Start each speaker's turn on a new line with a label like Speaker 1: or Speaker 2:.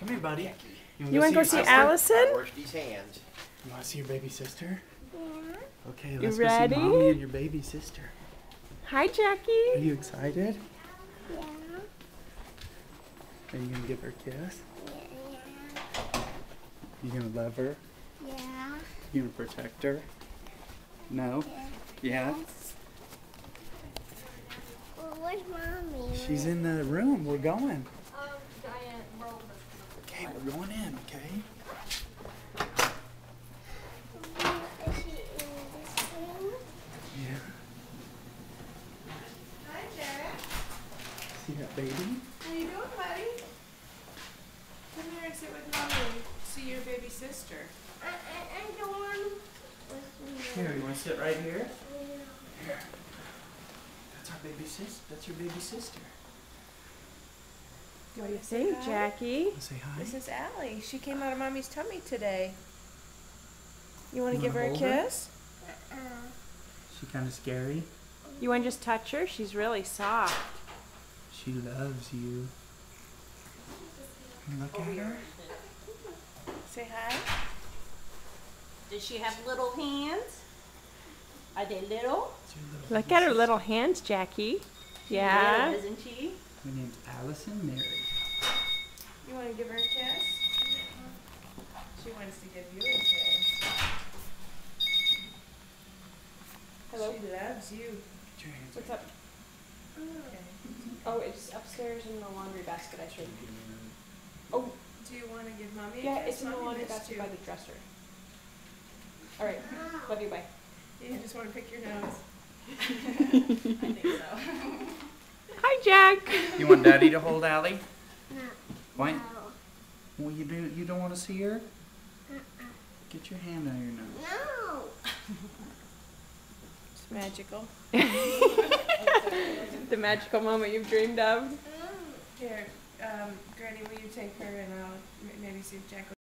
Speaker 1: Come here, buddy.
Speaker 2: You want to go see Allison?
Speaker 3: Wash these hands.
Speaker 1: You want to see your baby sister?
Speaker 4: Yeah.
Speaker 1: Okay, let's
Speaker 2: ready?
Speaker 1: go see Mommy and your baby sister.
Speaker 2: Hi,
Speaker 1: Are
Speaker 2: Jackie.
Speaker 1: you excited?
Speaker 4: Yeah.
Speaker 1: Are you gonna give her a kiss?
Speaker 4: Yeah.
Speaker 1: You gonna love her?
Speaker 4: Yeah.
Speaker 1: You gonna protect her? No? Yeah?
Speaker 4: Well, where's Mommy?
Speaker 1: She's in the room. We're going.
Speaker 5: Diane, roll
Speaker 1: Okay, we're going in, okay?
Speaker 4: Is she in this room?
Speaker 1: Yeah.
Speaker 5: Hi, Jack.
Speaker 1: See that baby?
Speaker 5: How you doing, buddy? Come here and sit with Mommy. See your baby sister.
Speaker 4: I don't want
Speaker 1: Here, you wanna sit right here? Here. That's our baby sister. That's your baby sister.
Speaker 2: What do you think, Jackie?
Speaker 1: Wanna say hi?
Speaker 5: This is Allie. She came out of Mommy's tummy today. You want to
Speaker 1: You
Speaker 5: give her
Speaker 1: wanna
Speaker 5: a
Speaker 1: hold her?
Speaker 5: kiss?
Speaker 1: She kinda scary.
Speaker 2: You want to just touch her? She's really soft.
Speaker 1: She loves you. Look at her.
Speaker 5: Say hi.
Speaker 6: Does she have little hands? Are they little?
Speaker 1: It's your little
Speaker 2: Look at her little hands, Jackie. Yeah.
Speaker 6: Little, isn't she?
Speaker 1: Her name's Allison Mary.
Speaker 5: You want to give her a kiss? She wants to give you a kiss.
Speaker 2: Hello.
Speaker 5: She loves you.
Speaker 1: Get your hands
Speaker 2: What's up?
Speaker 5: Okay.
Speaker 2: Oh, it's upstairs in the laundry basket. I should. Oh,
Speaker 5: Do you want to give Mommy a
Speaker 2: yeah,
Speaker 5: kiss?
Speaker 2: it's in the
Speaker 5: Mommy
Speaker 2: laundry
Speaker 5: missed
Speaker 2: basket
Speaker 5: you.
Speaker 2: by the dresser. All right. Love you. Bye.
Speaker 5: You just want to pick your nose.
Speaker 6: I think so.
Speaker 2: Hi, Jack.
Speaker 1: You want Daddy to hold Allie?
Speaker 4: No.
Speaker 1: Why?
Speaker 4: No.
Speaker 1: Well, you don't want to see her? Get your hand out of your nose.
Speaker 4: No.
Speaker 5: It's magical.
Speaker 2: The magical moment you've dreamed of.
Speaker 5: Here, Granny, will you take her and I'll maybe see if Jack